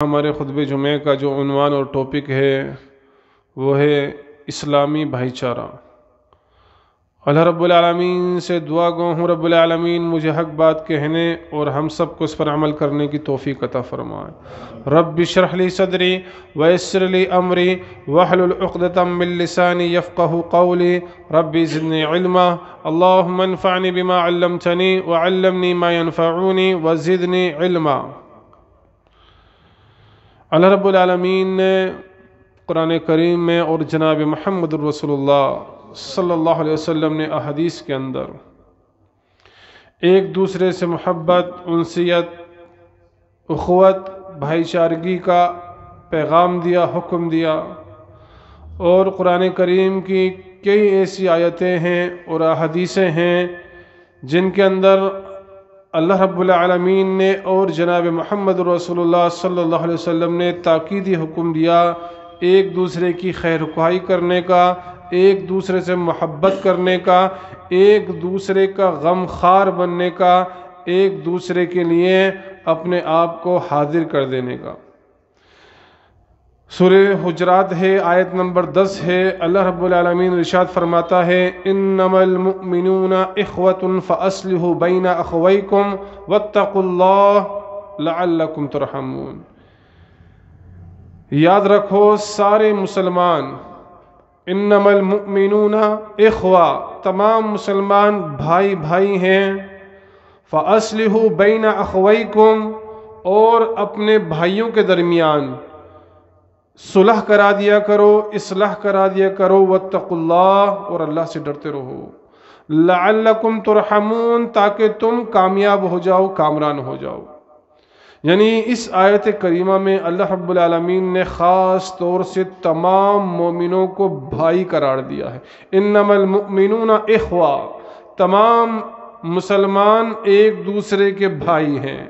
ہمارے خطبہ جمعہ کا جو عنوان اور ٹاپک ہے وہ ہے اسلامی بھائی چارہ۔ اللہ رب العالمین سے دعا گو ہوں رب العالمین مجھے حق بات کہنے اور ہم سب کو اس پر عمل کرنے کی توفیق عطا فرمائے۔ رب اشرح لی صدری ویسر لی امری واحلل عقدۃ من لسانی یفقہوا قولی رب زدنی علما اللہم انفعنی بما علمتنی وعلمنی ما ینفعنی وزدنی علما۔ اللہ رب العالمین نے قرآن کریم میں اور جناب محمد رسول اللہ صلی اللہ علیہ وسلم نے احادیث کے اندر ایک دوسرے سے محبت، انسیت، اخوت، بھائی چارگی کا پیغام دیا، حکم دیا، اور قرآن کریم کی کئی ایسی آیتیں ہیں اور احادیثیں ہیں جن کے اندر اللہ رب العالمین نے اور جناب محمد رسول اللہ صلی اللہ علیہ وسلم نے تاکیدی حکم دیا ایک دوسرے کی خیر خواہی کرنے کا، ایک دوسرے سے محبت کرنے کا، ایک دوسرے کا غم خار بننے کا، ایک دوسرے کے لیے اپنے آپ کو حاضر کر دینے کا۔ سورہ حجرات ہے، آیت نمبر 10 ہے۔ اللہ رب العالمین ارشاد فرماتا ہے انما المؤمنون اخوۃ فاصلحوا بین اخویکم واتقوا اللہ لعلکم ترحمون۔ یاد رکھو سارے مسلمان، انما المؤمنون اخوہ، تمام مسلمان بھائی بھائی ہیں، فاصلحوا بین اخویکم، اور اپنے بھائیوں کے درمیان صلح کرا دیا کرو، اصلاح کرا دیا کرو، واتقوا اللہ، اور اللہ سے ڈرتے رہو، لعلکم ترحمون، تاکہ تم کامیاب ہو جاؤ، کامران ہو جاؤ۔ یعنی اس آیت کریمہ میں اللہ رب العالمین نے خاص طور سے تمام مومنوں کو بھائی قرار دیا ہے۔ انما المؤمنون اخوہ، تمام مسلمان ایک دوسرے کے بھائی ہیں،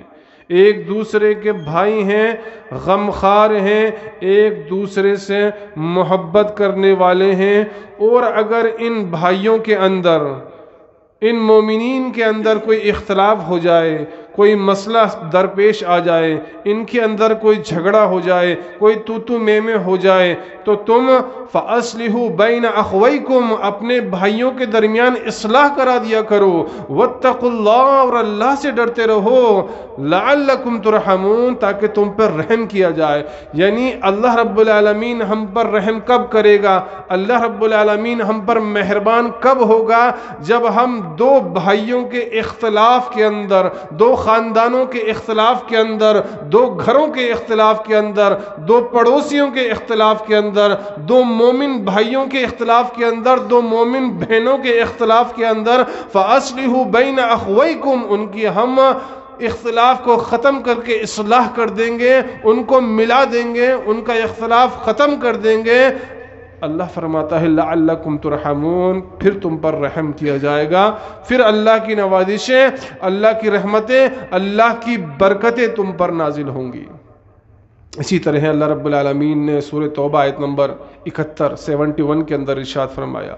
ایک دوسرے کے بھائی ہیں، غمخوار ہیں، ایک دوسرے سے محبت کرنے والے ہیں۔ اور اگر ان بھائیوں کے اندر، ان مومنین کے اندر کوئی اختلاف ہو جائے، کوئی مسئلہ درپیش آ جائے، ان کے اندر کوئی جھگڑا ہو جائے، کوئی تو میں ہو جائے، تو تم فَأَصْلِحُوا بَيْنَ أَخْوَيْكُمْ، اپنے بھائیوں کے درمیان اصلاح کرا دیا کرو، وَاتَّقُوا اللَّهَ، اور اللہ سے ڈرتے رہو، لَعَلَّكُمْ تُرْحَمُونَ، تاکہ تم پر رحم کیا جائے۔ یعنی اللہ رب العالمین ہم پر رحم کب کرے گا؟ اللہ رب العالمین ہم پر مہربان کب ہوگا؟ جب ہم دو بھائیوں کے اختلاف کے اندر، دو خاندانوں کے اختلاف کے اندر، دو گھروں کے اختلاف کے اندر، دو پڑوسیوں کے اختلاف کے اندر، دو مومن بھائیوں کے اختلاف کے اندر، دو مومن بہنوں کے اختلاف کے اندر، فَأَصْلِحُوا بَيْنَ أَخْوَيْكُمْ، ان کی ہم اختلاف کو ختم کر کے اصلاح کر دیں گے، ان کو ملا دیں گے، ان کا اختلاف ختم کر دیں گے۔ اللہ فرماتا ہے لعلکم ترحمون، پھر تم پر رحم کیا جائے گا، پھر اللہ کی نوازشیں، اللہ کی رحمتیں، اللہ کی برکتیں تم پر نازل ہوں گی۔ اسی طرح اللہ رب العالمین نے سورہ توبہ آیت نمبر 71 کے اندر ارشاد فرمایا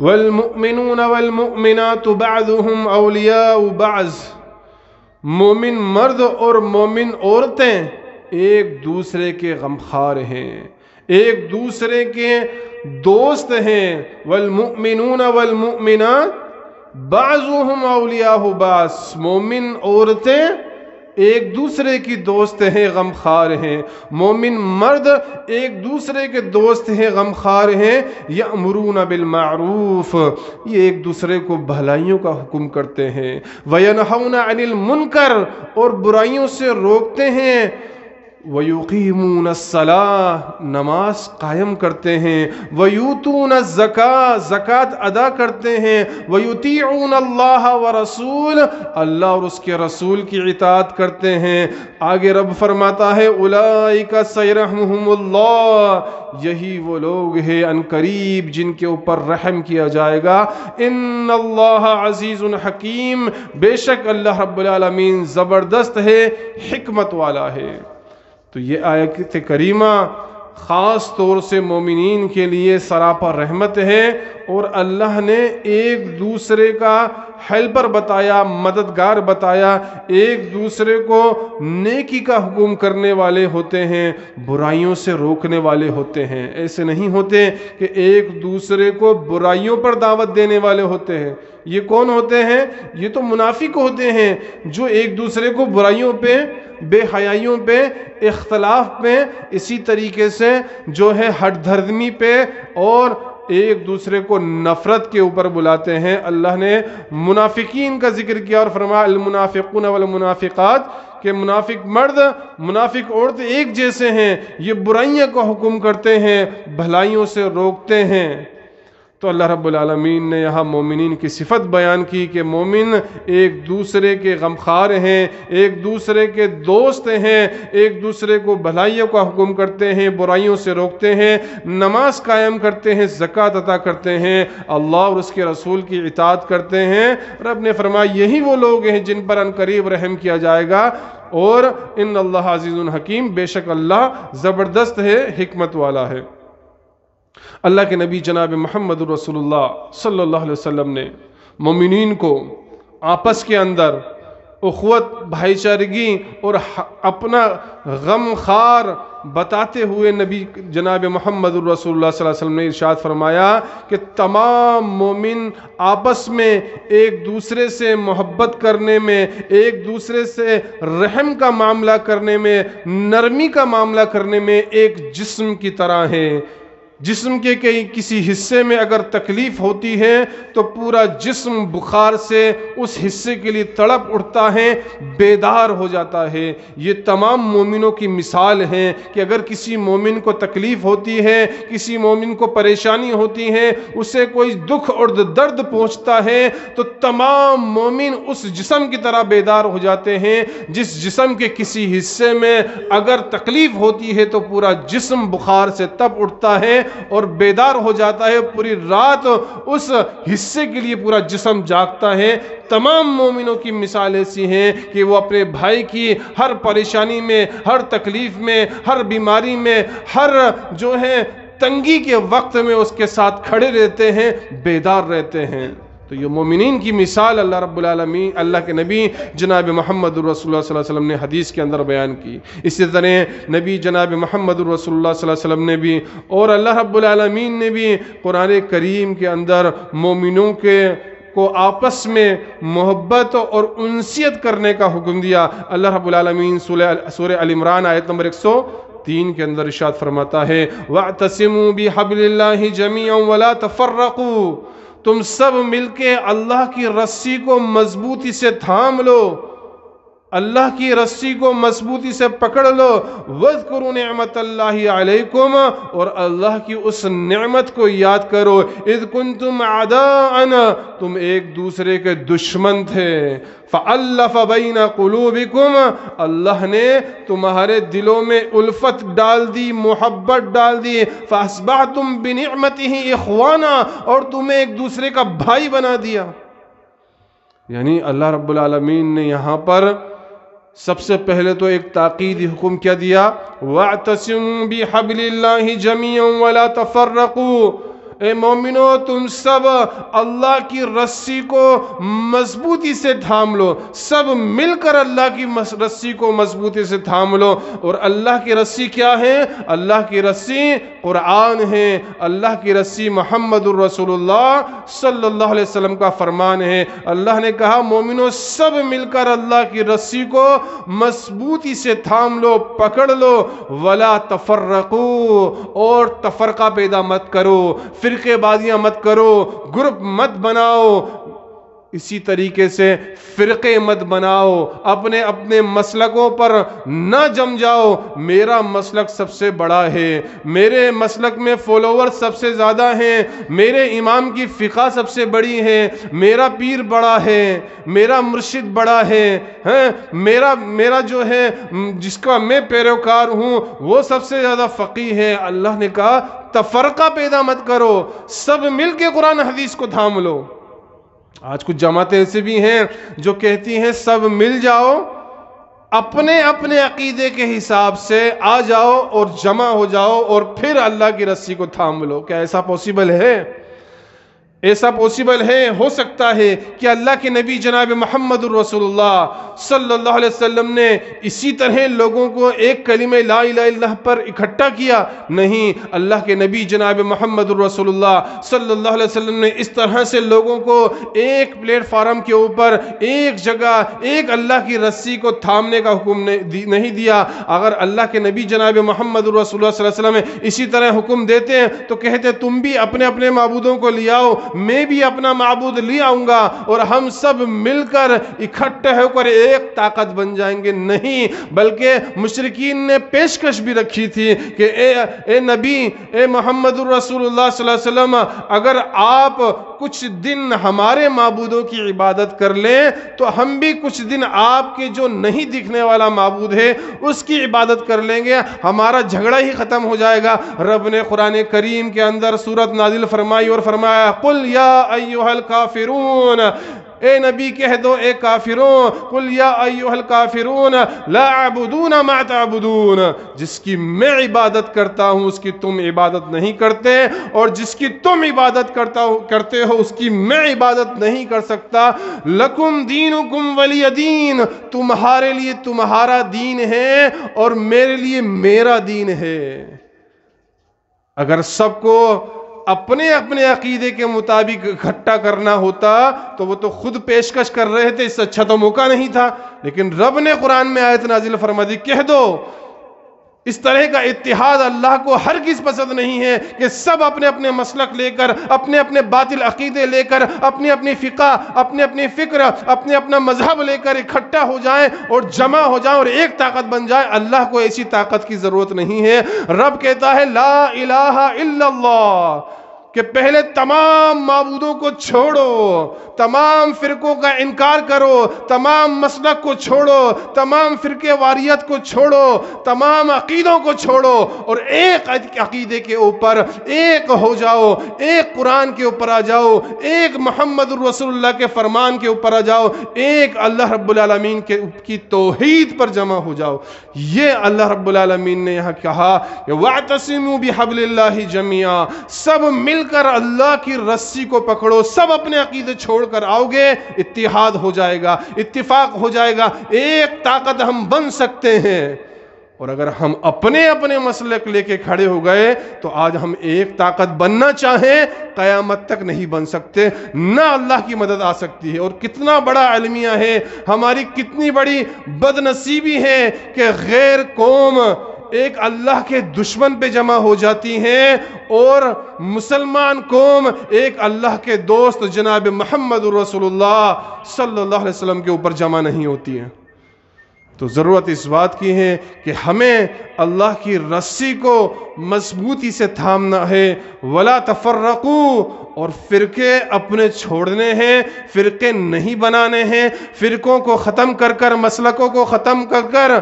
والمؤمنون والمؤمنات بعضهم اولیاء بعض، مومن مرد اور مومن عورتیں ایک دوسرے کے غمخوار ہیں، ایک دوسرے کے دوست ہیں۔ والمؤمنون والمؤمنات بعضهم اولیاء بعض، مومن عورتیں ایک دوسرے کی دوست ہیں، غمخوار ہیں، مومن مرد ایک دوسرے کے دوست ہیں، غمخوار ہیں۔ یأمرون بالمعروف، یہ ایک دوسرے کو بھلائیوں کا حکم کرتے ہیں، وینہون عن المنکر، اور برائیوں سے روکتے ہیں، وَيُقِيمُونَ الصَّلَاةَ، نماز قائم کرتے ہیں، وَيُؤْتُونَ الزَّكَاةَ، زکوٰۃ ادا کرتے ہیں، وَيُطِيعُونَ اللَّهَ وَرَسُولَهُ، اللہ اور اس کے رسول کی اطاعت کرتے ہیں۔ آگے رب فرماتا ہے اولئک سیرحمہم اللہ، یہی وہ لوگ ہیں ان قریب جن کے اوپر رحم کیا جائے گا۔ ان اللہ عزیز حکیم، بے شک اللہ رب العالمین زبردست ہے، حکمت والا ہے۔ تو یہ آیت کریمہ خاص طور سے مومنین کے لیے سراپا رحمت ہے، اور اللہ نے ایک دوسرے کا ہیلپر بتایا، مددگار بتایا، ایک دوسرے کو نیکی کا حکم کرنے والے ہوتے ہیں، برائیوں سے روکنے والے ہوتے ہیں۔ ایسے نہیں ہوتے کہ ایک دوسرے کو برائیوں پر دعوت دینے والے ہوتے ہیں۔ یہ کون ہوتے ہیں؟ یہ تو منافق ہوتے ہیں، جو ایک دوسرے کو برائیوں پہ، بے حیائیوں پہ، اختلاف پہ، اسی طریقے سے جو ہے ہٹ دھرمی پہ، اور ایک دوسرے کو نفرت کے اوپر بلاتے ہیں۔ اللہ نے منافقین کا ذکر کیا اور فرمایا المنافقون والمنافقات، کہ منافق مرد منافق عورت ایک جیسے ہیں، یہ برائیاں کا حکم کرتے ہیں، بھلائیوں سے روکتے ہیں۔ تو اللہ رب العالمین نے یہاں مومنین کی صفت بیان کی کہ مومن ایک دوسرے کے غمخوار ہیں، ایک دوسرے کے دوست ہیں، ایک دوسرے کو بھلائیوں کا حکم کرتے ہیں، برائیوں سے روکتے ہیں، نماز قائم کرتے ہیں، زکوٰۃ عطا کرتے ہیں، اللہ اور اس کے رسول کی اطاعت کرتے ہیں۔ رب نے فرمایا یہی وہ لوگ ہیں جن پر عنقریب رحم کیا جائے گا، اور ان اللہ عزیز حکیم، بے شک اللہ زبردست ہے، حکمت والا ہے۔ اللہ کے نبی جناب محمد رسول اللہ صلی اللہ علیہ وسلم نے مومنین کو آپس کے اندر اخوت، بھائی چارگی اور اپنا غم خار بتاتے ہوئے نبی جناب محمد رسول اللہ صلی اللہ علیہ وسلم نے ارشاد فرمایا کہ تمام مومن آپس میں ایک دوسرے سے محبت کرنے میں، ایک دوسرے سے رحم کا معاملہ کرنے میں، نرمی کا معاملہ کرنے میں ایک جسم کی طرح ہیں۔ جسم کے کسی حصے میں اگر تکلیف ہوتی ہے تو پورا جسم بخار سے اس حصے کے لیے تڑپ اٹھتا ہے، بیدار ہو جاتا ہے۔ یہ تمام مومنوں کی مثال ہیں کہ اگر کسی مومن کو تکلیف ہوتی ہے، کسی مومن کو پریشانی ہوتی ہے، اسے کوئی دکھ اور درد پہنچتا ہے، تو تمام مومن اس جسم کی طرح بیدار ہو جاتے ہیں۔ جس جسم کے کسی حصے میں اگر تکلیف ہوتی ہے تو پورا جسم بخار سے تپ اٹھتا ہے اور بیدار ہو جاتا ہے، پوری رات اس حصے کے لیے پورا جسم جاگتا ہے۔ تمام مومنوں کی مثال ایسی ہیں کہ وہ اپنے بھائی کی ہر پریشانی میں، ہر تکلیف میں، ہر بیماری میں، ہر جو ہے تنگی کے وقت میں اس کے ساتھ کھڑے رہتے ہیں، بیدار رہتے ہیں۔ تو یہ مومنین کی مثال اللہ رب العالمین، اللہ کے نبی جناب محمد رسول اللہ صلی اللہ علیہ وسلم نے حدیث کے اندر بیان کی۔ اسی طرح نبی جناب محمد رسول اللہ صلی اللہ علیہ وسلم نے بھی اور اللہ رب العالمین نے بھی قرآن کریم کے اندر مومنوں کو آپس میں محبت اور انسیت کرنے کا حکم دیا۔ اللہ رب العالمین سورہ ال عمران آیت نمبر 103 کے اندر ارشاد فرماتا ہے وَاعْتَصِمُوا بِحَبْلِ اللَّهِ جَمِيعًا وَلَا تَفَرَّقُوا، تم سب مل کے اللہ کی رسی کو مضبوطی سے تھام لو، اللہ کی رسی کو مضبوطی سے پکڑ لو۔ وَاذْكُرُوا نِعْمَةَ اللَّهِ عَلَيْكُمْ، اور اللہ کی اس نعمت کو یاد کرو، اِذْ كُنْتُمْ عَدَاءً، تم ایک دوسرے کے دشمن تھے، فَأَلَّفَ بَيْنَ قُلُوبِكُمْ، اللہ نے تمہارے دلوں میں الفت ڈال دی، محبت ڈال دی، فَأَصْبَحْتُمْ بِنِعْمَتِهِ إِخْوَانًا، اور تمہیں ایک دوسرے کا بھائی بنا دیا۔ یعنی اللہ رب العالمین نے یہاں پر سب سے پہلے تو ایک تاکیدی حکم کیا دیا وَاعْتَصِمُوا بِحَبْلِ اللَّهِ جَمِيعًا وَلَا تَفَرَّقُوا، اے مومنو تم سب اللہ کی رسی کو مضبوطی سے تھام لو، سب مل کر اللہ کی رسی کو مضبوطی سے تھام لو۔ اور اللہ کی رسی کیا ہے؟ اللہ کی رسی قرآن ہے، اللہ کی رسی محمد الرسول اللہ صلی اللہ علیہ وسلم کا فرمان ہے۔ اللہ نے کہا مومنو سب مل کر اللہ کی رسی کو مضبوطی سے تھام لو، پکڑ لو، ولا تفرقوا، اور تفرقہ پیدا مت کرو، فرقے بازیاں مت کرو، گروپ مت بناؤ، اسی طریقے سے فرقے مت بناؤ، اپنے اپنے مسلکوں پر نہ جم جاؤ۔ میرا مسلک سب سے بڑا ہے، میرے مسلک میں فالوور سب سے زیادہ ہیں، میرے امام کی فقہ سب سے بڑی ہے، میرا پیر بڑا ہے، میرا مرشد بڑا ہے، میرا جو ہے جس کا میں پیروکار ہوں وہ سب سے زیادہ فقیہ ہے۔ اللہ نے کہا تفرقہ پیدا مت کرو، سب مل کے قرآن حدیث کو تھام لو۔ آج کچھ جماعتیں ایسے بھی ہیں جو کہتی ہیں سب مل جاؤ اپنے اپنے عقیدے کے حساب سے آ جاؤ اور جمع ہو جاؤ اور پھر اللہ کی رسی کو تھام لو. کیا ایسا پاسبل ہے؟ ایسا پاسبل ہے؟ ہو سکتا ہے کہ اللہ کے نبی جناب محمد الرسول اللہ صلی اللہ علیہ وسلم نے اسی طرح لوگوں کو ایک کلمہ لا الہ الا اللہ پر اکٹھا کیا؟ نہیں، اللہ کے نبی جناب محمد الرسول اللہ صلی اللہ علیہ وسلم نے اس طرح سے لوگوں کو ایک پلیٹ فارم کے اوپر ایک جگہ ایک اللہ کی رسی کو تھامنے کا حکم نہیں دیا. اگر اللہ کے نبی جناب محمد الرسول اللہ صلی اللہ علیہ وسلم اسی طرح حکم دیتے ہیں تو کہتے تم بھی اپنے اپنے معبودوں کو لے آؤ، میں بھی اپنا معبود لے آؤں گا اور ہم سب مل کر اکٹھے ہو کر ایک طاقت بن جائیں گے. نہیں، بلکہ مشرکین نے پیشکش بھی رکھی تھی کہ اے نبی، اے محمد الرسول اللہ صلی اللہ علیہ وسلم، اگر آپ کچھ دن ہمارے معبودوں کی عبادت کر لیں تو ہم بھی کچھ دن آپ کے جو نہیں دکھنے والا معبود ہے اس کی عبادت کر لیں گے، ہمارا جھگڑا ہی ختم ہو جائے گا. رب نے قرآن کریم کے اندر سورت نازل فرمائی اور فرمایا قل یا ایھا الکافرون، اے نبی کہہ دو اے کافرون، قل یا ایھا الکافرون لا اعبدون ما تعبدون، جس کی میں عبادت کرتا ہوں اس کی تم عبادت نہیں کرتے، اور جس کی تم عبادت کرتے ہو اس کی میں عبادت نہیں کر سکتا. لکم دینکم ولی دین، تمہارے لیے تمہارا دین ہے اور میرے لیے میرا دین ہے. اگر سب کو اپنے اپنے عقیدے کے مطابق اکٹھا کرنا ہوتا تو وہ تو خود پیشکش کر رہے تھے، اس سے اچھا تو موقع نہیں تھا. لیکن رب نے قرآن میں آیت نازل فرما دی، کہہ دو اس طرح کا اتحاد اللہ کو ہرگز پسند نہیں ہے کہ سب اپنے اپنے مسلک لے کر، اپنے اپنے باطل عقیدے لے کر، اپنی اپنی فقہ، اپنے اپنی فکر، اپنے اپنا مذہب لے کر اکٹھا ہو جائیں اور جمع ہو جائیں اور ایک طاقت بن جائے. اللہ کو ایسی طاقت کی ضرورت نہیں ہے. رب کہتا ہے لا الہ الا اللہ، کہ پہلے تمام معبودوں کو چھوڑو، تمام فرقوں کا انکار کرو، تمام مسلک کو چھوڑو، تمام فرقے واریت کو چھوڑو، تمام عقیدوں کو چھوڑو اور ایک عقیدے کے اوپر ایک ہو جاؤ، ایک قرآن کے اوپر آ جاؤ، ایک محمد الرسول اللہ کے فرمان کے اوپر آ جاؤ، ایک اللہ رب العالمین کی توحید پر جمع ہو جاؤ. یہ اللہ رب العالمین نے یہاں کہا کہ وَاعْتَصِمُوا بِحَبْلِ اللَّهِ جَمِيعًا، سب مل کر اللہ کی رسی کو پکڑو، سب اپنے عقیدے چھوڑ کر آؤ گے، اتحاد ہو جائے گا، اتفاق ہو جائے گا، ایک طاقت ہم بن سکتے ہیں. اور اگر ہم اپنے اپنے مسلک لے کے کھڑے ہو گئے تو آج ہم ایک طاقت بننا چاہیں قیامت تک نہیں بن سکتے، نہ اللہ کی مدد آ سکتی ہے. اور کتنا بڑا المیہ ہے، ہماری کتنی بڑی بد نصیبی ہے کہ غیر قوم ایک اللہ کے دشمن پہ جمع ہو جاتی ہیں اور مسلمان قوم ایک اللہ کے دوست جناب محمد رسول اللہ صلی اللہ علیہ وسلم کے اوپر جمع نہیں ہوتی ہیں. تو ضرورت اس بات کی ہے کہ ہمیں اللہ کی رسی کو مضبوطی سے تھامنا ہے. ولا تفرقوا، اور فرقے اپنے چھوڑنے ہیں، فرقے نہیں بنانے ہیں، فرقوں کو ختم کر کر، مسلکوں کو ختم کر کر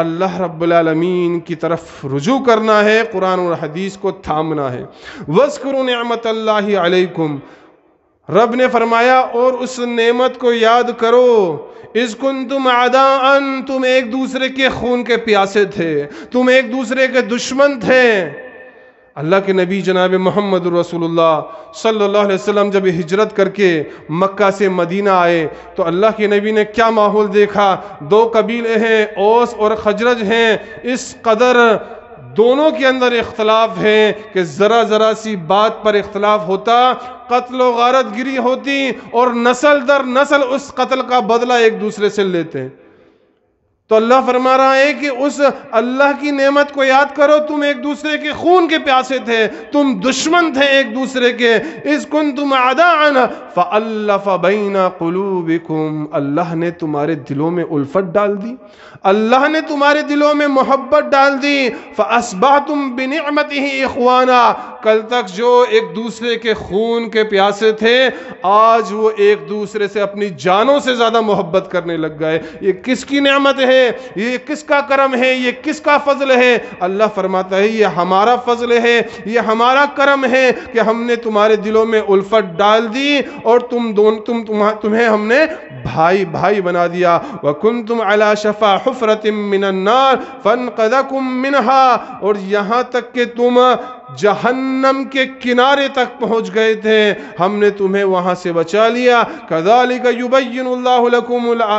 اللہ رب العالمین کی طرف رجوع کرنا ہے، قرآن اور حدیث کو تھامنا ہے. وَاذْكُرُوا نِعْمَةَ اللَّهِ عَلَيْكُمْ، رب نے فرمایا اور اس نعمت کو یاد کرو، اِذْ كُنْتُمْ أَعْدَاءً، تم ایک دوسرے کے خون کے پیاسے تھے، تم ایک دوسرے کے دشمن تھے. اللہ کے نبی جناب محمد رسول اللہ صلی اللہ علیہ وسلم جب ہجرت کر کے مکہ سے مدینہ آئے تو اللہ کے نبی نے کیا ماحول دیکھا؟ دو قبیلے ہیں، اوس اور خزرج ہیں، اس قدر دونوں کے اندر اختلاف ہے کہ ذرا ذرا سی بات پر اختلاف ہوتا، قتل و غارت گری ہوتی اور نسل در نسل اس قتل کا بدلہ ایک دوسرے سے لیتے ہیں. تو اللہ فرما رہا ہے کہ اس اللہ کی نعمت کو یاد کرو، تم ایک دوسرے کے خون کے پیاسے تھے، تم دشمن تھے ایک دوسرے کے. اذ کنتم اعداء فالف بین قلوبکم، اللہ نے تمہارے دلوں میں الفت ڈال دی، اللہ نے تمہارے دلوں میں محبت ڈال دی. فاصبحتم بنعمتہ اخوانا، کل تک جو ایک دوسرے کے خون کے پیاسے تھے آج وہ ایک دوسرے سے اپنی جانوں سے زیادہ محبت کرنے لگ گئے. یہ کس کی نعمت ہے؟ ہے، یہ کس کا کرم ہے، یہ کس کا فضل ہے؟ اللہ فرماتا ہے یہ ہمارا فضل ہے، یہ ہمارا کرم ہے کہ ہم نے تمہارے دلوں میں الفت ڈال دی اور تمہیں ہم نے بھائی بھائی بنا دیا۔ وَكُنْتُمْ عَلَى شَفَا حُفْرَةٍ مِّنَ النَّارِ فَانْقَذَكُم مِّنْهَا، اور یہاں تک کہ تم جہنم کے کنارے تک پہنچ گئے تھے، ہم نے تمہیں وہاں سے بچا لیا۔ كَذَلِكَ يُبَيِّنُ اللَّهُ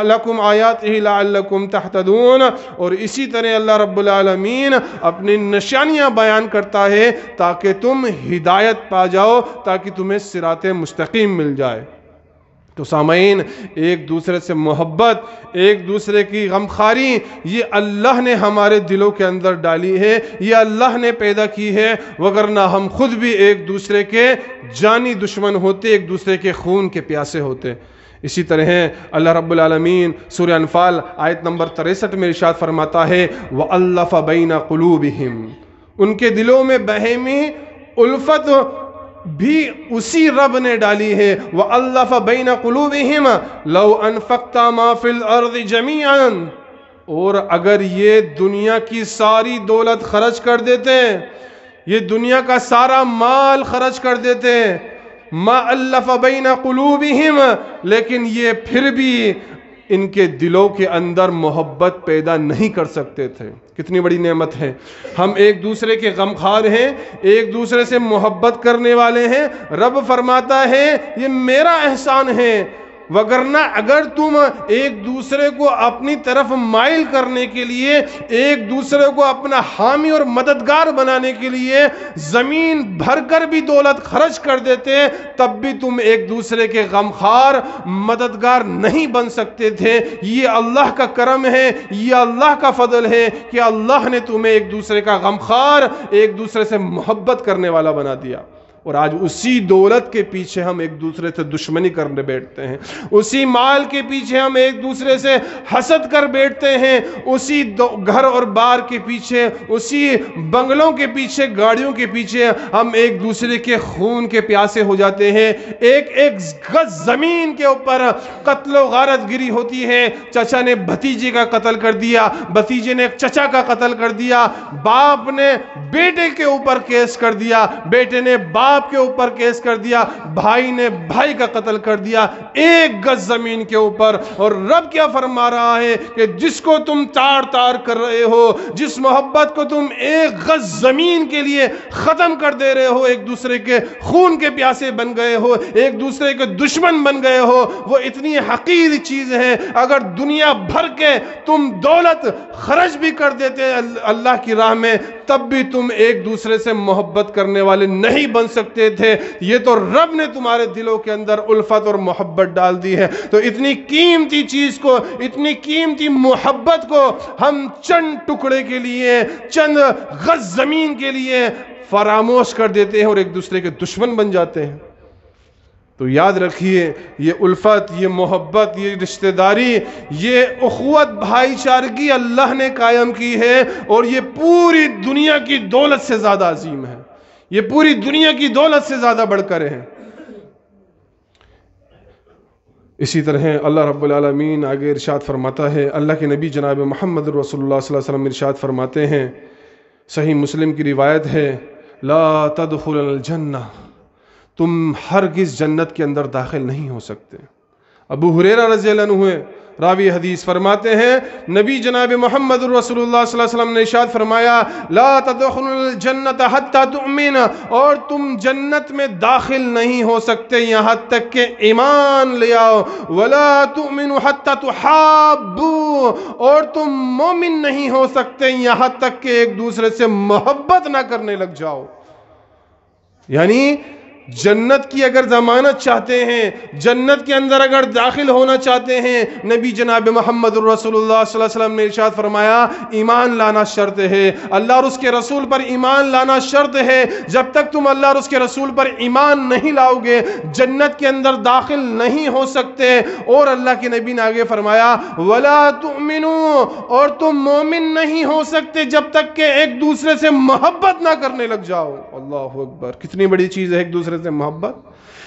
لَكُمْ آيَاتِهِ لَعَلَّكُمْ تَهْتَدُونَ، اور اسی طرح اللہ رب العالمین اپنی نشانیاں بیان کرتا ہے تاکہ تم ہدایت پا جاؤ، تاکہ تمہیں صراط مستقیم مل جائے۔ تو سامعین، ایک دوسرے سے محبت، ایک دوسرے کی غمخواری، یہ اللہ نے ہمارے دلوں کے اندر ڈالی ہے، یہ اللہ نے پیدا کی ہے، وگرنہ ہم خود بھی ایک دوسرے کے جانی دشمن ہوتے، ایک دوسرے کے خون کے پیاسے ہوتے۔ اسی طرح اللہ رب العالمین سورہ انفال آیت نمبر 63 میں ارشاد فرماتا ہے وَأَلَّفَ بَيْنَ قُلُوبِهِمْ، ان کے دلوں میں باہمی الفت بھی اسی رب نے ڈالی ہے۔ وَأَلَّفَ بَيْنَ قُلُوبِهِمْ لَوْ أَنفَقْتَ مَا فِي الْأَرْضِ جَمِيعًا، اور اگر یہ دنیا کی ساری دولت خرچ کر دیتے، یہ دنیا کا سارا مال خرچ کر دیتے، مَا أَلَّفَ بَيْنَ قُلُوبِهِمْ، لیکن یہ پھر بھی ان کے دلوں کے اندر محبت پیدا نہیں کر سکتے تھے۔ کتنی بڑی نعمت ہے، ہم ایک دوسرے کے غمخوار ہیں، ایک دوسرے سے محبت کرنے والے ہیں۔ رب فرماتا ہے یہ میرا احسان ہے، وگرنہ اگر تم ایک دوسرے کو اپنی طرف مائل کرنے کے لیے، ایک دوسرے کو اپنا حامی اور مددگار بنانے کے لیے زمین بھر کر بھی دولت خرچ کر دیتے، تب بھی تم ایک دوسرے کے غمخوار مددگار نہیں بن سکتے تھے۔ یہ اللہ کا کرم ہے، یہ اللہ کا فضل ہے کہ اللہ نے تمہیں ایک دوسرے کا غمخوار، ایک دوسرے سے محبت کرنے والا بنا دیا۔ اور آج اسی دولت کے پیچھے ہم ایک دوسرے سے دشمنی کرنے بیٹھتے ہیں، اسی مال کے پیچھے ہم ایک دوسرے سے حسد کر بیٹھتے ہیں، اسی گھر اور بار کے پیچھے، اسی بنگلوں کے پیچھے، گاڑیوں کے پیچھے ہم ایک دوسرے کے خون کے پیاسے ہو جاتے ہیں۔ ایک ایک گز زمین کے اوپر قتل و غارت گری ہوتی ہے، چچا نے بھتیجے کا قتل کر دیا، بھتیجے نے چچا کا قتل کر دیا، باپ نے بیٹے کے اوپر کیس کر دیا، بیٹے نے باپ کے اوپر کیس کر دیا، بھائی نے بھائی کا قتل کر دیا، ایک گز زمین کے اوپر۔ اور رب کیا فرما رہا ہے کہ جس کو تم تار تار کر رہے ہو، جس محبت کو تم ایک گز زمین کے لیے ختم کر دے رہے ہو، ایک دوسرے کے خون کے پیاسے بن گئے ہو، ایک دوسرے کے دشمن بن گئے ہو، وہ اتنی حقیر چیز ہے۔ اگر دنیا بھر کے تم دولت خرچ بھی کر دیتے اللہ کی راہ میں، تب بھی تم ایک دوسرے سے محبت کرنے والے نہیں بن سکتے تھے۔ یہ تو رب نے تمہارے دلوں کے اندر الفت اور محبت ڈال دی ہے۔ تو اتنی قیمتی چیز کو، اتنی قیمتی محبت کو ہم چند ٹکڑے کے لیے، چند غز زمین کے لیے فراموش کر دیتے ہیں اور ایک دوسرے کے دشمن بن جاتے ہیں۔ تو یاد رکھیے، یہ الفت، یہ محبت، یہ رشتہ داری، یہ اخوت، بھائی چارگی اللہ نے قائم کی ہے، اور یہ پوری دنیا کی دولت سے زیادہ عظیم ہے، یہ پوری دنیا کی دولت سے زیادہ بڑھ کر ہے۔ اسی طرح اللہ رب العالمین آگے ارشاد فرماتا ہے، اللہ کے نبی جناب محمد رسول اللہ صلی اللہ علیہ وسلم ارشاد فرماتے ہیں، صحیح مسلم کی روایت ہے، لا تدخل الجنہ، تم ہرگز جنت کے اندر داخل نہیں ہو سکتے۔ ابو ہریرہ رضی اللہ عنہ راوی حدیث فرماتے ہیں، نبی جناب محمد رسول اللہ صلی اللہ علیہ وسلم نے ارشاد فرمایا، لا تدخلوا الجنت حتی تؤمن، اور تم جنت میں داخل نہیں ہو سکتے یہاں تک کہ ایمان لے آؤ، ولا تؤمنوا حتی تحابوا، اور تم مومن نہیں ہو سکتے یہاں تک کہ ایک دوسرے سے محبت نہ کرنے لگ جاؤ۔ یعنی جنت کی اگر ضمانت چاہتے ہیں، جنت کے اندر اگر داخل ہونا چاہتے ہیں، نبی جناب محمد رسول اللہ صلی اللہ علیہ وسلم نے ارشاد فرمایا، ایمان لانا شرط ہے، اللہ اور اس کے رسول پر ایمان لانا شرط ہے۔ جب تک تم اللہ اور اس کے رسول پر ایمان نہیں لاؤ گے، جنت کے اندر داخل نہیں ہو سکتے۔ اور اللہ کے نبی نے آگے فرمایا، وَلَا تُؤْمِنُوا، اور تم مومن نہیں ہو سکتے جب تک کہ ایک دوسرے سے محبت نہ کرنے لگ جاؤ۔ اللہ اکبر، کتنی بڑی چیز ہے ایک دوسرے دوسرے سے محبت،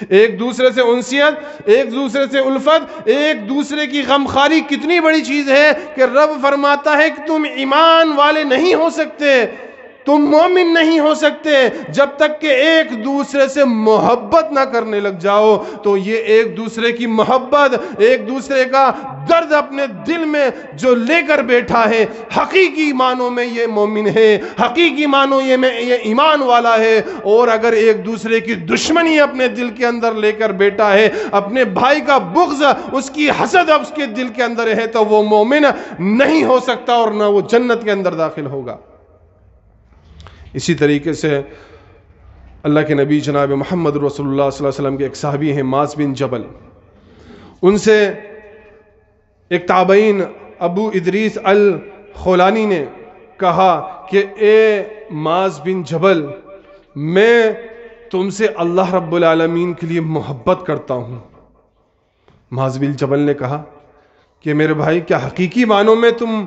ایک دوسرے سے انسیت، ایک دوسرے سے الفت، ایک دوسرے کی غمخواری کتنی بڑی چیز ہے کہ رب فرماتا ہے کہ تم ایمان والے نہیں ہو سکتے، تم مومن نہیں ہو سکتے جب تک کہ ایک دوسرے سے محبت نہ کرنے لگ جاؤ۔ تو یہ ایک دوسرے کی محبت، ایک دوسرے کا درد اپنے دل میں جو لے کر بیٹھا ہے، حقیقی معنوں میں یہ مومن ہے، حقیقی معنوں میں یہ ایمان والا ہے۔ اور اگر ایک دوسرے کی دشمنی اپنے دل کے اندر لے کر بیٹھا ہے، اپنے بھائی کا بغض، اس کی حسد اس کے دل کے اندر ہے، تو وہ مومن نہیں ہو سکتا اور نہ وہ جنت کے اندر داخل ہوگا۔ اسی طریقے سے اللہ کے نبی جناب محمد رسول اللہ صلی اللہ علیہ وسلم کے ایک صحابی ہیں معاذ بن جبل، ان سے ایک تابعین ابو ادریس الخولانی نے کہا کہ اے معاذ بن جبل، میں تم سے اللہ رب العالمین کے لیے محبت کرتا ہوں۔ معاذ بن جبل نے کہا کہ میرے بھائی، کیا حقیقی معنوں میں تم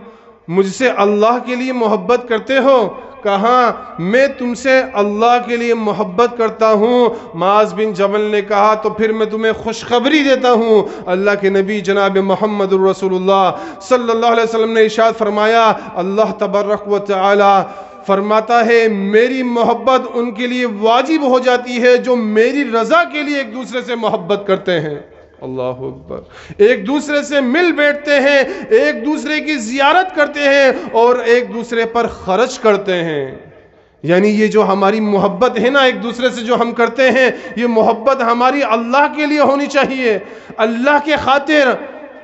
مجھ سے اللہ کے لیے محبت کرتے ہو؟ کہا میں تم سے اللہ کے لیے محبت کرتا ہوں۔ معاذ بن جبل نے کہا تو پھر میں تمہیں خوشخبری دیتا ہوں، اللہ کے نبی جناب محمد رسول اللہ صلی اللہ علیہ وسلم نے ارشاد فرمایا، اللہ تبارک و تعالی فرماتا ہے میری محبت ان کے لیے واجب ہو جاتی ہے جو میری رضا کے لیے ایک دوسرے سے محبت کرتے ہیں۔ اللہ اکبر، ایک دوسرے سے مل بیٹھتے ہیں، ایک دوسرے کی زیارت کرتے ہیں اور ایک دوسرے پر خرچ کرتے ہیں۔ یعنی یہ جو ہماری محبت ہے نا ایک دوسرے سے جو ہم کرتے ہیں، یہ محبت ہماری اللہ کے لیے ہونی چاہیے، اللہ کے خاطر۔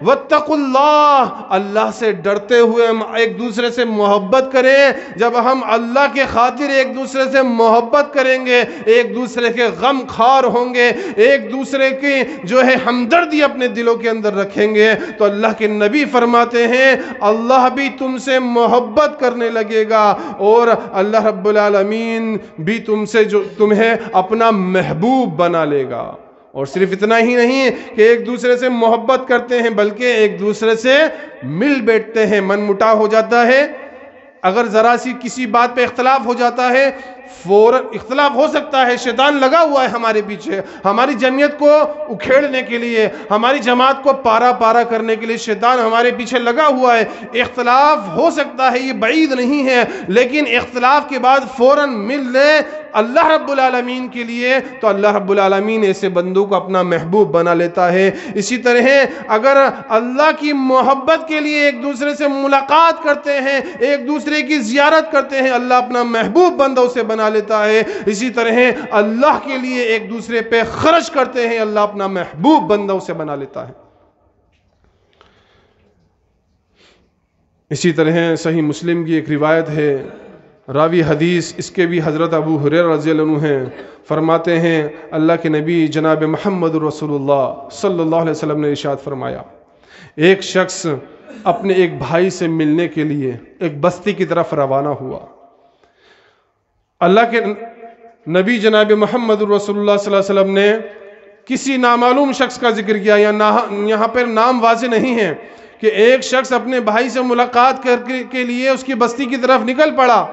واتقوا اللہ، اللہ سے ڈرتے ہوئے ہم ایک دوسرے سے محبت کریں۔ جب ہم اللہ کے خاطر ایک دوسرے سے محبت کریں گے، ایک دوسرے کے غم خوار ہوں گے، ایک دوسرے کی جو ہے ہمدردی اپنے دلوں کے اندر رکھیں گے، تو اللہ کے نبی فرماتے ہیں اللہ بھی تم سے محبت کرنے لگے گا اور اللہ رب العالمین بھی تمہیں اپنا محبوب بنا لے گا۔ اور صرف اتنا ہی نہیں کہ ایک دوسرے سے محبت کرتے ہیں بلکہ ایک دوسرے سے مل بیٹھتے ہیں۔ من مٹاو ہو جاتا ہے، اگر ذرا سی کسی بات پہ اختلاف ہو جاتا ہے، فوراً اختلاف ہو سکتا ہے، شیطان لگا ہوا ہے ہمارے پیچھے، ہماری جمعیت کو اکھیڑنے کے لیے، ہماری جماعت کو پارا پارا کرنے کے لیے شیطان ہمارے پیچھے لگا ہوا ہے۔ اختلاف ہو سکتا ہے، یہ بعید نہیں ہے، لیکن اختلاف کے بعد فوراً مل لے اللہ رب العالمین کے لیے، تو اللہ رب العالمین ایسے بندوں کو اپنا محبوب بنا لیتا ہے۔ اسی طرح اگر اللہ کی محبت کے لیے ایک دوسرے سے ملاقات کرتے ہیں، ایک دوسرے کی زیارت کرتے ہیں، اللہ اپنا محبوب بندہ اسے بنا لیتا ہے۔ اسی طرح اللہ کے لیے ایک دوسرے پہ خرچ کرتے ہیں، اللہ اپنا محبوب بندہ اسے بنا لیتا ہے۔ اسی طرح صحیح مسلم کی ایک روایت ہے، راوی حدیث اس کے بھی حضرت ابو ہریرہ رضی اللہ عنہ ہیں، فرماتے ہیں اللہ کے نبی جناب محمد رسول اللہ صلی اللہ علیہ وسلم نے ارشاد فرمایا، ایک شخص اپنے ایک بھائی سے ملنے کے لیے ایک بستی کی طرف روانہ ہوا۔ اللہ کے نبی جناب محمد رسول اللہ صلی اللہ علیہ وسلم نے کسی نامعلوم شخص کا ذکر کیا، یا یہاں پر نام واضح نہیں ہے، کہ ایک شخص اپنے بھائی سے ملاقات کے لیے اس کی بستی کی طرف نکل پڑا۔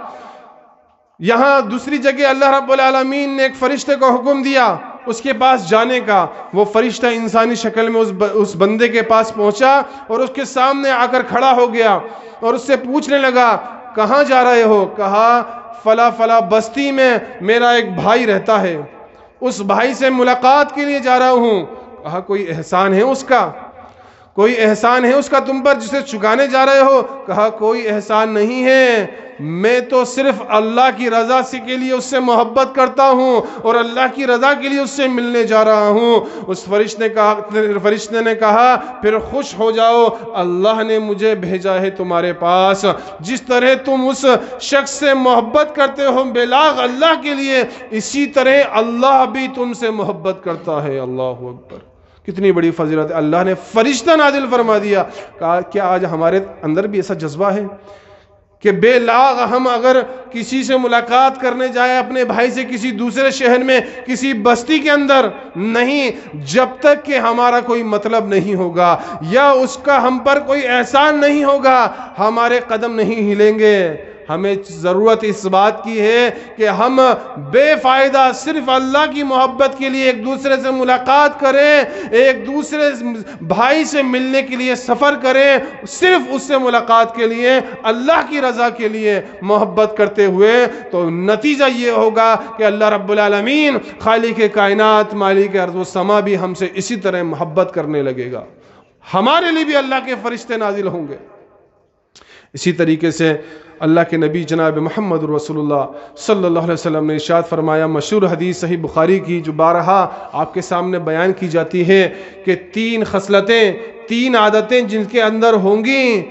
یہاں دوسری جگہ اللہ رب العالمین نے ایک فرشتے کو حکم دیا اس کے پاس جانے کا۔ وہ فرشتہ انسانی شکل میں اس بندے کے پاس پہنچا اور اس کے سامنے آ کر کھڑا ہو گیا اور اس سے پوچھنے لگا کہاں جا رہے ہو؟ کہا فلاں فلاں بستی میں میرا ایک بھائی رہتا ہے، اس بھائی سے ملاقات کے لیے جا رہا ہوں۔ کہا کوئی احسان ہے اس کا؟ کوئی احسان ہے اس کا تم پر جسے چکانے جا رہے ہو؟ کہا کوئی احسان نہیں ہے، میں تو صرف اللہ کی رضا سے کے لیے اس سے محبت کرتا ہوں اور اللہ کی رضا کے لیے اس سے ملنے جا رہا ہوں۔ اس فرشتے نے کہا پھر خوش ہو جاؤ، اللہ نے مجھے بھیجا ہے تمہارے پاس۔ جس طرح تم اس شخص سے محبت کرتے ہو بلاغ اللہ کے لیے، اسی طرح اللہ بھی تم سے محبت کرتا ہے۔ اللہ اکبر، کتنی بڑی فضیلت ہے، اللہ نے فرشتہ نازل فرما دیا۔ کہا کیا آج ہمارے اندر بھی ایسا جذبہ ہے کہ بے لاغ ہم اگر کسی سے ملاقات کرنے جائیں اپنے بھائی سے کسی دوسرے شہر میں کسی بستی کے اندر، نہیں جب تک کہ ہمارا کوئی مطلب نہیں ہوگا یا اس کا ہم پر کوئی احسان نہیں ہوگا ہمارے قدم نہیں ہلیں گے، ہمیں ضرورت اس بات کی ہے کہ ہم بے فائدہ صرف اللہ کی محبت کے لیے ایک دوسرے سے ملاقات کریں، ایک دوسرے بھائی سے ملنے کے لیے سفر کریں، صرف اس سے ملاقات کے لیے، اللہ کی رضا کے لیے محبت کرتے ہوئے، تو نتیجہ یہ ہوگا کہ اللہ رب العالمین خالق کائنات مالک ارض و سما بھی ہم سے اسی طرح محبت کرنے لگے گا، ہمارے لیے بھی اللہ کے فرشتے نازل ہوں گے۔ اسی طریقے سے اللہ کے نبی جناب محمد رسول اللہ صلی اللہ علیہ وسلم نے ارشاد فرمایا، مشہور حدیث صحیح بخاری کی جو بارہا آپ کے سامنے بیان کی جاتی ہے کہ 3 خصلتیں، 3 عادتیں جن کے اندر ہوں گی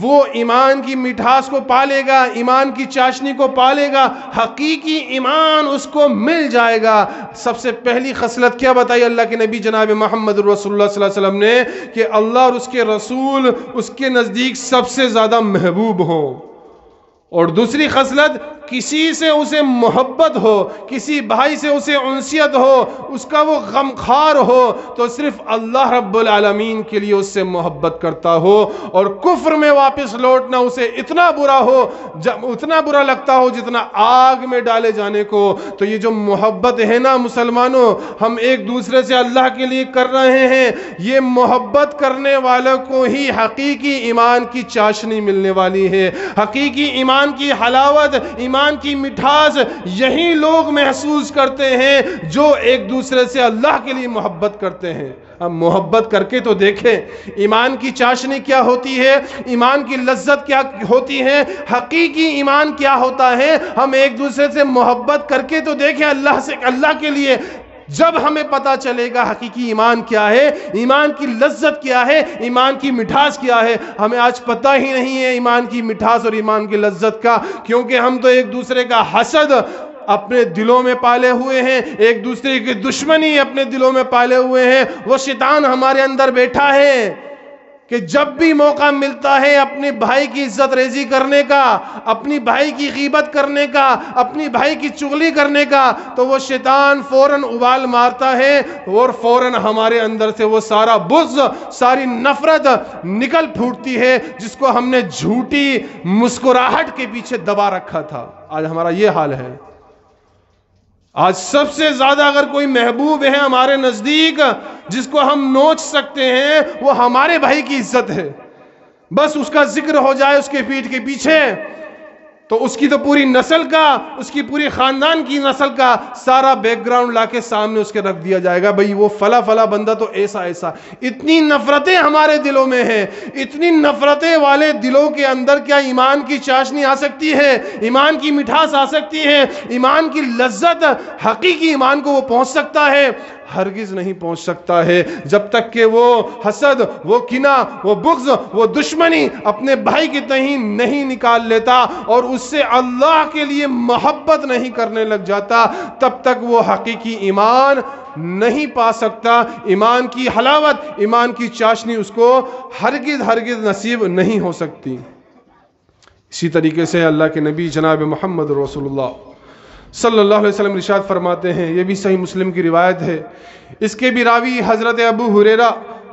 وہ ایمان کی مٹھاس کو پالے گا، ایمان کی چاشنی کو پالے گا، حقیقی ایمان اس کو مل جائے گا۔ سب سے پہلی خصلت کیا بتائی اللہ کے نبی جناب محمد رسول اللہ صلی اللہ علیہ وسلم نے کہ اللہ اور اس کے رسول اس کے نزدیک سب سے زیادہ محبوب ہوں، اور دوسری خصلت کسی سے اسے محبت ہو، کسی بھائی سے اسے انسیت ہو، اس کا وہ غمخوار ہو تو صرف اللہ رب العالمین کے لیے اس سے محبت کرتا ہو، اور کفر میں واپس لوٹنا اسے اتنا برا ہو، اتنا برا لگتا ہو جتنا آگ میں ڈالے جانے کو۔ تو یہ جو محبت ہے نا مسلمانوں، ہم ایک دوسرے سے اللہ کے لیے کر رہے ہیں، یہ محبت کرنے والوں کو ہی حقیقی ایمان کی چاشنی ملنے والی ہے، حقیقی ایمان کی حلاوت، ایمان کی مٹھاس یہی لوگ محسوس کرتے ہیں جو ایک دوسرے سے اللہ کے لیے محبت کرتے ہیں۔ ہم محبت کر کے تو دیکھیں ایمان کی چاشنی کیا ہوتی ہے، ایمان کی لذت کیا ہوتی ہے، حقیقی ایمان کیا ہوتا ہے۔ ہم ایک دوسرے سے محبت کر کے تو دیکھیں اللہ کے لیے، جب ہمیں پتا چلے گا حقیقی ایمان کیا ہے، ایمان کی لذت کیا ہے، ایمان کی مٹھاس کیا ہے۔ ہمیں آج پتہ ہی نہیں ہے ایمان کی مٹھاس اور ایمان کی لذت کا، کیونکہ ہم تو ایک دوسرے کا حسد اپنے دلوں میں پالے ہوئے ہیں، ایک دوسرے کی دشمنی اپنے دلوں میں پالے ہوئے ہیں۔ وہ شیطان ہمارے اندر بیٹھا ہے کہ جب بھی موقع ملتا ہے اپنے بھائی کی عزت ریزی کرنے کا، اپنی بھائی کی غیبت کرنے کا، اپنی بھائی کی چغلی کرنے کا، تو وہ شیطان فوراً ابال مارتا ہے اور فوراً ہمارے اندر سے وہ سارا بغض، ساری نفرت نکل پھوٹتی ہے جس کو ہم نے جھوٹی مسکراہٹ کے پیچھے دبا رکھا تھا۔ آج ہمارا یہ حال ہے۔ آج سب سے زیادہ اگر کوئی محبوب ہے ہمارے نزدیک جس کو ہم نوچ سکتے ہیں، وہ ہمارے بھائی کی عزت ہے۔ بس اس کا ذکر ہو جائے اس کے پیٹھ کے پیچھے تو اس کی تو پوری نسل کا، اس کی پوری خاندان کی نسل کا سارا بیک گراؤنڈ لا کے سامنے اس کے رکھ دیا جائے گا، بھئی وہ فلا بندہ تو ایسا ایسا۔ اتنی نفرتیں ہمارے دلوں میں ہیں، اتنی نفرتیں والے دلوں کے اندر کیا ایمان کی چاشنی آ سکتی ہے، ایمان کی مٹھاس آ سکتی ہے، ایمان کی لذت، حقیقی ایمان کو وہ پہنچ سکتا ہے؟ ہرگز نہیں پہنچ سکتا ہے جب تک کہ وہ حسد، وہ کینہ، وہ بغض، وہ دشمنی اپنے بھائی کی تہیں نہیں نکال لیتا اور اس سے اللہ کے لیے محبت نہیں کرنے لگ جاتا، تب تک وہ حقیقی ایمان نہیں پا سکتا۔ ایمان کی حلاوت، ایمان کی چاشنی اس کو ہرگز نصیب نہیں ہو سکتی۔ اسی طریقے سے اللہ کے نبی جناب محمد رسول اللہ صلی اللہ علیہ وسلم ارشاد فرماتے ہیں، یہ بھی صحیح مسلم کی روایت ہے، اس کے بھی راوی حضرت ابو ہریرہ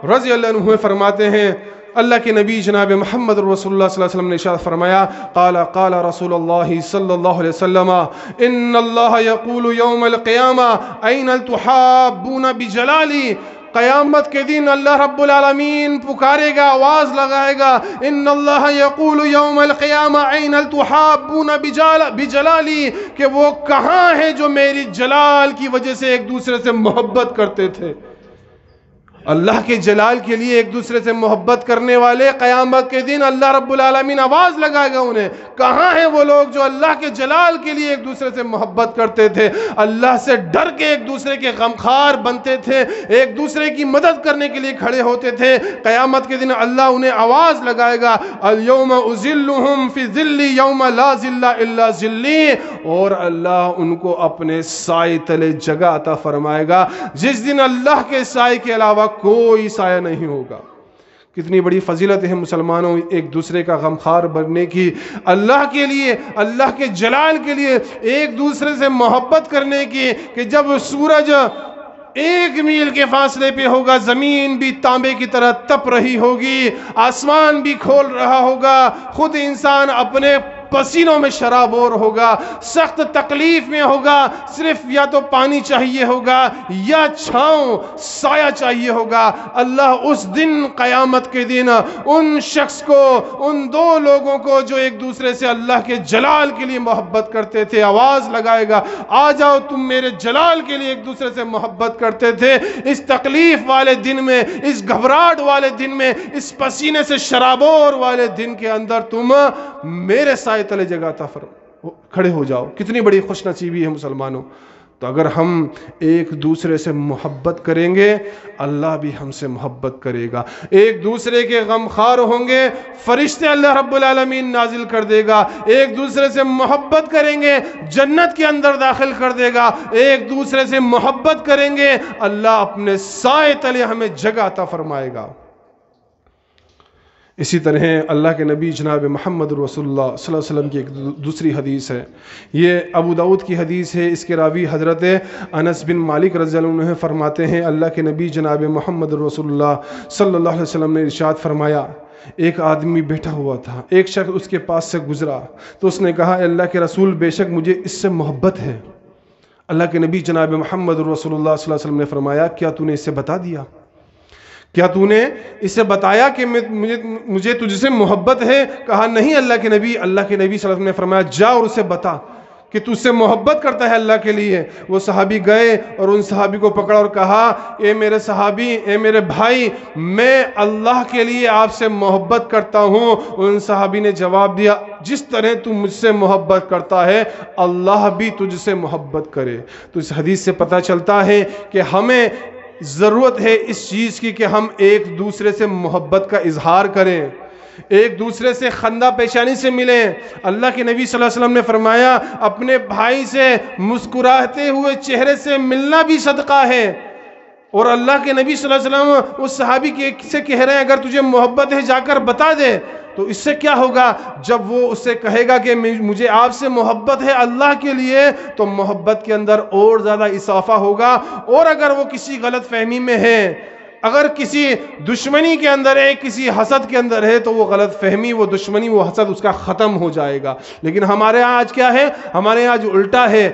رضی اللہ عنہ فرماتے ہیں، اللہ کے نبی جناب محمد رسول اللہ صلی اللہ علیہ وسلم نے ارشاد فرمایا، قال رسول اللہ صلی اللہ علیہ وسلم ان اللہ یقول یوم القیامہ این التحابون بجلالی، قیامت کے دن اللہ رب العالمین پکارے گا، آواز لگائے گا، ان اللہ یقول یوم القیامہ این التحابون بجلالی، کہ وہ کہاں ہیں جو میری جلال کی وجہ سے ایک دوسرے سے محبت کرتے تھے۔ اللہ کے جلال کے لیے ایک دوسرے سے محبت کرنے والے قیامت کے دن اللہ رب العالمین آواز لگائے گا انہیں، کہاں ہیں وہ لوگ جو اللہ کے جلال کے لیے ایک دوسرے سے محبت کرتے تھے، اللہ سے ڈر کے ایک دوسرے کے غمخوار بنتے تھے، ایک دوسرے کی مدد کرنے کے لیے کھڑے ہوتے تھے۔ قیامت کے دن اللہ انہیں آواز لگائے گا، الیوم اذلہم فی ذلی یوم لا ذل الا ذلی، اور اللہ ان کو اپنے سائے تلے جگہ عطا فرمائے گا جس دن اللہ کے سائے کے علاوہ کوئی سایہ نہیں ہوگا۔ کتنی بڑی فضیلت ہے مسلمانوں ایک دوسرے کا غمخوار بننے کی، اللہ کے لیے، اللہ کے جلال کے لیے ایک دوسرے سے محبت کرنے کی، کہ جب سورج 1 میل کے فاصلے پہ ہوگا، زمین بھی تانبے کی طرح تپ رہی ہوگی، آسمان بھی کھول رہا ہوگا، خود انسان اپنے پسینوں میں شرابور ہوگا، سخت تکلیف میں ہوگا، صرف یا تو پانی چاہیے ہوگا یا چھاؤں سایہ چاہیے ہوگا۔ اللہ اس دن، قیامت کے دن، ان شخص کو، ان دو لوگوں کو جو ایک دوسرے سے اللہ کے جلال کے لیے محبت کرتے تھے، آواز لگائے گا، آ جاؤ تم میرے جلال کے لیے ایک دوسرے سے محبت کرتے تھے، اس تکلیف والے دن میں، اس گھبراہٹ والے دن میں، اس پسینے سے شرابور والے دن کے اندر تم میرے سائے تلے جگہ عطا فرما، کھڑے ہو جاؤ۔ کتنی بڑی خوش نصیبی ہے مسلمانوں۔ تو اگر ہم ایک دوسرے سے محبت کریں گے، اللہ بھی ہم سے محبت کرے گا۔ ایک دوسرے کے غمخوار ہوں گے، فرشتے اللہ رب العالمین نازل کر دے گا۔ ایک دوسرے سے محبت کریں گے، جنت کے اندر داخل کر دے گا۔ ایک دوسرے سے محبت کریں گے، اللہ اپنے سائے تلے ہمیں جگہ عطا فرمائے گا۔ اسی طرح اللہ کے نبی جناب محمد رسول اللہ صلی اللہ علیہ وسلم کی ایک دوسری حدیث ہے، یہ ابو داؤد کی حدیث ہے۔ اس کے راوی حضرت انس بن مالک رضی اللہ عنہ فرماتے ہیں، اللہ کے نبی جناب محمد رسول اللہ صلی اللہ علیہ وسلم نے ارشاد فرمایا، ایک آدمی بیٹھا ہوا تھا، ایک شخص اس کے پاس سے گزرا تو اس نے کہا، اللہ کے رسول، بے شک مجھے اس سے محبت ہے۔ اللہ کے نبی جناب محمد رسول اللہ صلی اللہ علیہ وسلم نے فرمایا، کیا تو نے اسے بتا دیا؟ کیا تو نے اسے بتایا کہ مجھے تجھ سے محبت ہے؟ کہا نہیں اللہ کے نبی۔ اللہ کے نبی صلی اللہ علیہ وسلم نے فرمایا، جا اور اسے بتا کہ تو اس سے محبت کرتا ہے اللہ کے لیے۔ وہ صحابی گئے اور ان صحابی کو پکڑا اور کہا، اے میرے صحابی، اے میرے بھائی، میں اللہ کے لیے آپ سے محبت کرتا ہوں۔ ان صحابی نے جواب دیا، جس طرح تو مجھ سے محبت کرتا ہے اللہ بھی تجھ سے محبت کرے۔ تو اس حدیث سے پتہ چلتا ہے کہ ہمیں ضرورت ہے اس چیز کی کہ ہم ایک دوسرے سے محبت کا اظہار کریں، ایک دوسرے سے خندہ پیشانی سے ملیں۔ اللہ کے نبی صلی اللہ علیہ وسلم نے فرمایا، اپنے بھائی سے مسکراتے ہوئے چہرے سے ملنا بھی صدقہ ہے۔ اور اللہ کے نبی صلی اللہ علیہ وسلم اس صحابی سے کہہ رہے ہیں، اگر تجھے محبت ہے جا کر بتا دے۔ تو اس سے کیا ہوگا؟ جب وہ اس سے کہے گا کہ مجھے آپ سے محبت ہے اللہ کے لیے، تو محبت کے اندر اور زیادہ اضافہ ہوگا۔ اور اگر وہ کسی غلط فہمی میں ہے، اگر کسی دشمنی کے اندر ہے، کسی حسد کے اندر ہے، تو وہ غلط فہمی، وہ دشمنی، وہ حسد اس کا ختم ہو جائے گا۔ لیکن ہمارے ہاں آج کیا ہے؟ ہمارے ہاں آج الٹا ہے،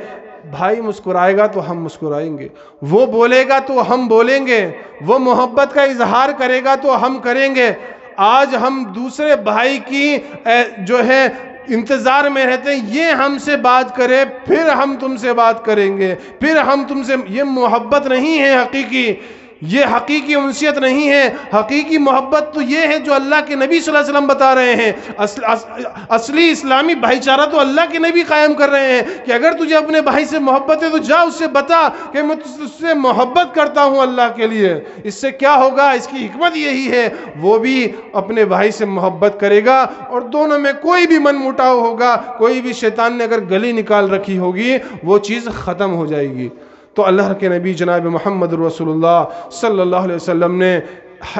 بھائی مسکرائے گا تو ہم مسکرائیں گے، وہ بولے گا تو ہم بولیں گے، وہ محبت کا اظہار کرے گا تو ہم کریں گے۔ آج ہم دوسرے بھائی کی جو ہے انتظار میں رہتے ہیں، یہ ہم سے بات کرے پھر ہم تم سے بات کریں گے، پھر ہم تم سے۔ یہ محبت نہیں ہے حقیقی، یہ حقیقی انسیت نہیں ہے۔ حقیقی محبت تو یہ ہے جو اللہ کے نبی صلی اللہ علیہ وسلم بتا رہے ہیں۔ اصلی اسلامی بھائی چارہ تو اللہ کے نبی قائم کر رہے ہیں کہ اگر تجھے اپنے بھائی سے محبت ہے تو جا اس سے بتا کہ میں تجھ سے محبت کرتا ہوں اللہ کے لیے۔ اس سے کیا ہوگا؟ اس کی حکمت یہی ہے، وہ بھی اپنے بھائی سے محبت کرے گا اور دونوں میں کوئی بھی من مٹاؤ ہوگا، کوئی بھی شیطان نے اگر گلی نکال رکھی ہوگی، وہ چیز ختم ہو جائے گی۔ تو اللہ کے نبی جناب محمد رسول اللہ صلی اللہ علیہ وسلم نے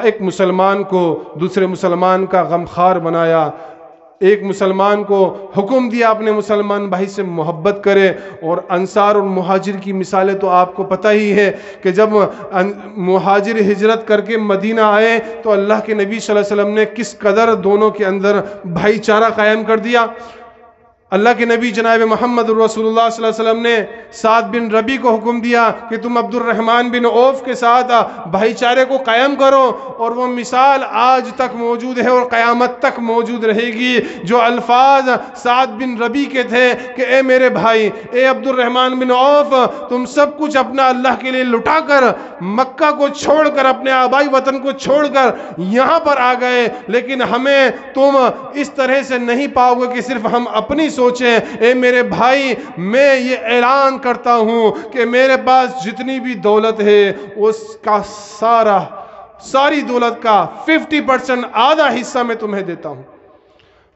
ایک مسلمان کو دوسرے مسلمان کا غمخوار بنایا، ایک مسلمان کو حکم دیا اپنے مسلمان بھائی سے محبت کرے۔ اور انصار اور مہاجر کی مثالیں تو آپ کو پتہ ہی ہے کہ جب مہاجر ہجرت کر کے مدینہ آئے تو اللہ کے نبی صلی اللہ علیہ وسلم نے کس قدر دونوں کے اندر بھائی چارہ قائم کر دیا۔ اللہ کے نبی جناب محمد رسول اللہ صلی اللہ علیہ وسلم نے سعد بن ربی کو حکم دیا کہ تم عبد الرحمن بن عوف کے ساتھ بھائی چارے کو قائم کرو، اور وہ مثال آج تک موجود ہے اور قیامت تک موجود رہے گی۔ جو الفاظ سعد بن ربی کے تھے کہ اے میرے بھائی، اے عبد الرحمن بن عوف، تم سب کچھ اپنا اللہ کے لیے لٹا کر، مکہ کو چھوڑ کر، اپنے آبائی وطن کو چھوڑ کر یہاں پر آ گئے، لیکن ہمیں تم اس طرح سے نہیں پاؤ گے کہ صرف ہم اپنی سوچیں۔ اے میرے بھائی، میں یہ اعلان کرتا ہوں کہ میرے پاس جتنی بھی دولت ہے اس کا ساری دولت کا 50% آدھا حصہ میں تمہیں دیتا ہوں۔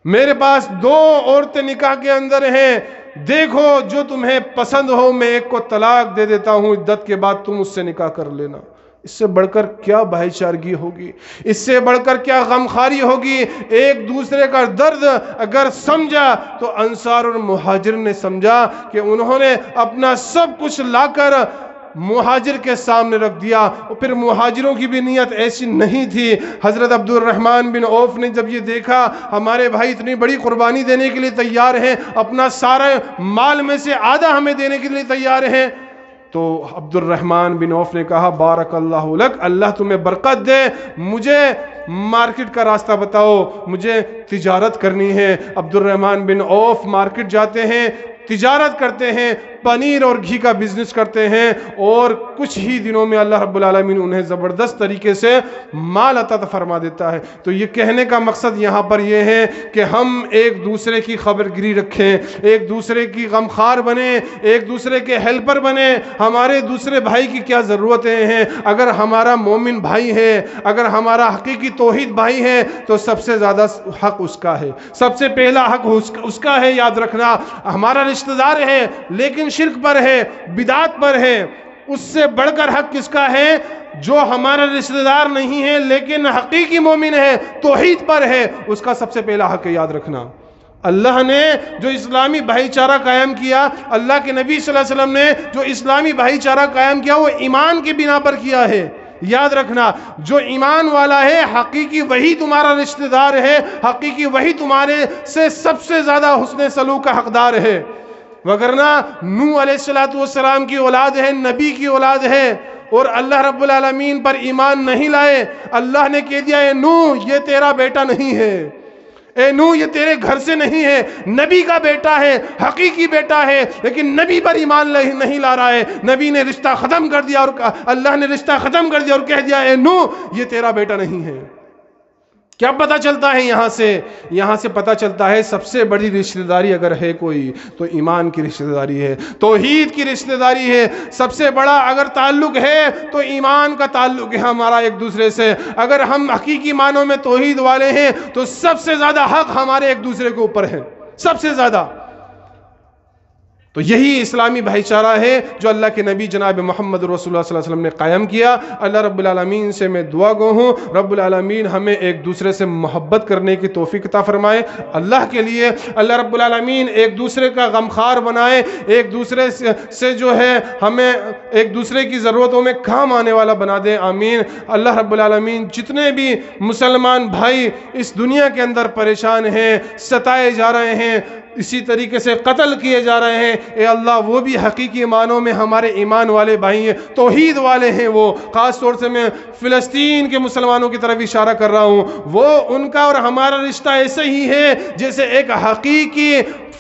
میرے پاس 2 عورتیں نکاح کے اندر ہیں، دیکھو جو تمہیں پسند ہو، میں ایک کو طلاق دے دیتا ہوں، عدت کے بعد تم اس سے نکاح کر لینا۔ اس سے بڑھ کر کیا بھائی چارگی ہوگی؟ اس سے بڑھ کر کیا غمخواری ہوگی؟ ایک دوسرے کا درد اگر سمجھا تو انصار اور مہاجر نے سمجھا کہ انہوں نے اپنا سب کچھ لا کر مہاجر کے سامنے رکھ دیا. اور پھر مہاجروں کی بھی نیت ایسی نہیں تھی. حضرت عبد الرحمن بن عوف نے جب یہ دیکھا ہمارے بھائی اتنی بڑی قربانی دینے کے لیے تیار ہیں, اپنا سارے مال میں سے آدھا ہمیں دینے کے لیے تیار ہیں, تو عبد الرحمن بن عوف نے کہا بارک اللہ لک, اللہ تمہیں برکت دے, مجھے مارکیٹ کا راستہ بتاؤ, مجھے تجارت کرنی ہے. عبد الرحمن بن عوف مارکیٹ جاتے ہیں, تجارت کرتے ہیں, پنیر اور گھی کا بزنس کرتے ہیں, اور کچھ ہی دنوں میں اللہ رب العالمین انہیں زبردست طریقے سے مال عطا فرما دیتا ہے. تو یہ کہنے کا مقصد یہاں پر یہ ہے کہ ہم ایک دوسرے کی خبرگیری رکھیں, ایک دوسرے کی غمخوار بنیں, ایک دوسرے کے ہیلپر بنیں. ہمارے دوسرے بھائی کی کیا ضرورتیں ہیں, اگر ہمارا مومن بھائی ہے, اگر ہمارا حقیقی توحید بھائی ہے, تو سب سے زیادہ حق اس کا ہے, سب سے پہلا حق اس کا ہے. یاد رکھنا, ہمارا رشتہ دار ہے لیکن شرک پر ہے, بدعات پر ہے, اس سے بڑھ کر حق کس کا ہے؟ جو ہمارا رشتہ دار نہیں ہے لیکن حقیقی مومن ہے, توحید پر ہے, اس کا سب سے پہلا حق ہے. یاد رکھنا, اللہ نے جو اسلامی بھائی چارہ قائم کیا, اللہ کے نبی صلی اللہ علیہ وسلم نے جو اسلامی بھائی چارہ قائم کیا, وہ ایمان کی بنا پر کیا ہے. یاد رکھنا, جو ایمان والا ہے حقیقی وہی تمہارا رشتہ دار ہے, حقیقی وہی تمہارے سے سب سے زیادہ حسن سلوک کا حقدار ہے. وگرنہ نوح علیہ السلام کی اولاد ہے, نبی کی اولاد ہے, اور اللہ رب العالمین پر ایمان نہیں لائے. اللہ نے کہہ دیا اے نوح یہ تیرا بیٹا نہیں ہے, اے نوح یہ تیرے گھر سے نہیں ہے, نبی کا بیٹا ہے, حقیقی بیٹا ہے, لیکن نبی پر ایمان نہیں لا رہا ہے. نبی نے رشتہ ختم کر دیا, اور اللہ نے رشتہ ختم کر دیا اور کہہ دیا اے نوح یہ تیرا بیٹا نہیں ہے. کیا پتہ چلتا ہے یہاں سے پتہ چلتا ہے سب سے بڑی رشتہ داری اگر ہے کوئی تو ایمان کی رشتہ داری ہے, توحید کی رشتہ داری ہے. سب سے بڑا اگر تعلق ہے تو ایمان کا تعلق ہے ہمارا ایک دوسرے سے. اگر ہم حقیقی معنوں میں توحید والے ہیں تو سب سے زیادہ حق ہمارے ایک دوسرے کے اوپر ہے, سب سے زیادہ. تو یہی اسلامی بھائی چارہ ہے جو اللہ کے نبی جناب محمد رسول اللہ صلی اللہ علیہ وسلم نے قائم کیا. اللہ رب العالمین سے میں دعا گو ہوں, رب العالمین ہمیں ایک دوسرے سے محبت کرنے کی توفیق عطا فرمائے. اللہ کے لیے اللہ رب العالمین ایک دوسرے کا غمخوار بنائے, ایک دوسرے سے جو ہے ہمیں ایک دوسرے کی ضرورتوں میں کام آنے والا بنا دے. آمین. اللہ رب العالمین جتنے بھی مسلمان بھائی اس دنیا کے اندر پریشان ہیں, ستائے جا رہے ہیں, اسی طریقے سے قتل کیے جا رہے ہیں, اے اللہ وہ بھی حقیقی معنوں میں ہمارے ایمان والے بھائی ہیں, توحید والے ہیں. وہ خاص طور سے میں فلسطین کے مسلمانوں کی طرف اشارہ کر رہا ہوں. وہ ان کا اور ہمارا رشتہ ایسے ہی ہے جیسے ایک حقیقی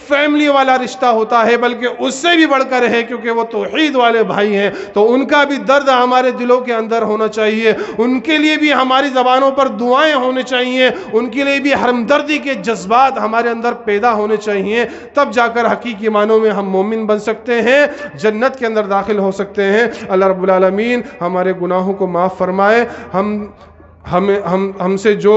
فیملی والا رشتہ ہوتا ہے, بلکہ اس سے بھی بڑھ کر ہے, کیونکہ وہ توحید والے بھائی ہیں. تو ان کا بھی درد ہمارے دلوں کے اندر ہونا چاہیے, ان کے لیے بھی ہماری زبانوں پر دعائیں ہونی چاہیے, ان کے لیے بھی ہمدردی کے جذبات ہمارے اندر پیدا ہونے چاہیے. تب جا کر حقیقی معنوں میں ہم مومن بن سکتے ہیں, جنت کے اندر داخل ہو سکتے ہیں. اللہ رب العالمین ہمارے گناہوں کو معاف فرمائے. ہم سے جو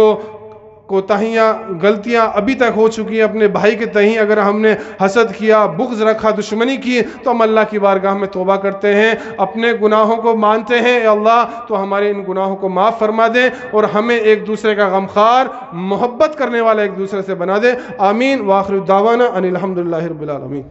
کوتاہیاں غلطیاں ابھی تک ہو چکی ہیں اپنے بھائی کے تئیں, اگر ہم نے حسد کیا, بغض رکھا, دشمنی کی, تو ہم اللہ کی بارگاہ میں توبہ کرتے ہیں, اپنے گناہوں کو مانتے ہیں. اے اللہ تو ہمارے ان گناہوں کو معاف فرما دے اور ہمیں ایک دوسرے کا غمخوار, محبت کرنے والا ایک دوسرے سے بنا دے. آمین. وآخر دعوانا ان الحمدللہ رب العالمین.